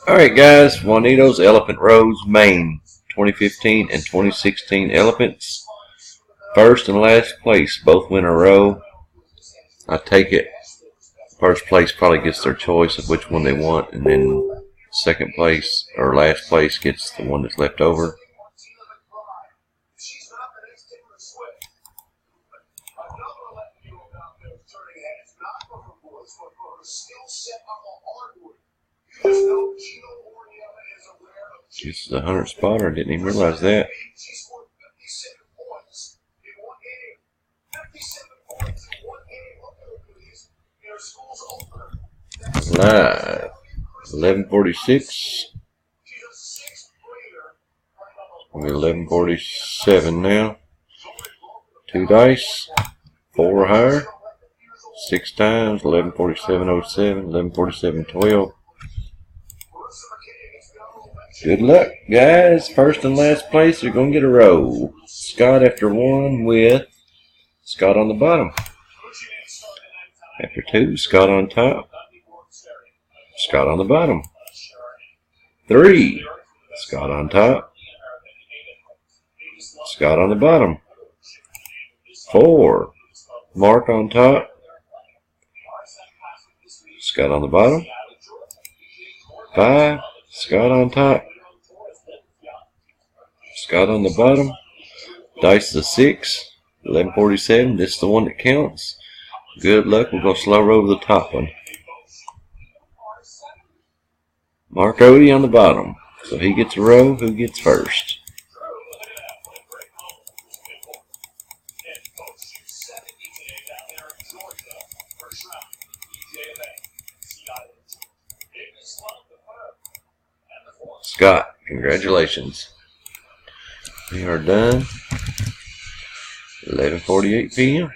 Alright guys, Juanitos Elephant Rose, Maine, 2015 and 2016 Elephants. First and last place both win a row. I take it first place probably gets their choice of which one they want, and then second place or last place gets the one that's left over. This is a 100 spotter. I didn't even realize that. Live 11:46. We're 11:47 now. 2 dice, 4 or higher. 6 times. 11:47:07. 11:47:12. Good luck, guys. First and last place are going to get a row. Scott after 1 with Scott on the bottom. After 2, Scott on top. Scott on the bottom. 3, Scott on top. Scott on the bottom. 4, Mark on top. Scott on the bottom. 5, Scott on top. Scott on the bottom. Dice is a 6. 11:47. This is the one that counts. Good luck. We're going to slow roll the top one. Mark Odie on the bottom. So he gets a row. Who gets first? Scott, congratulations. We are done. 11:48 p.m.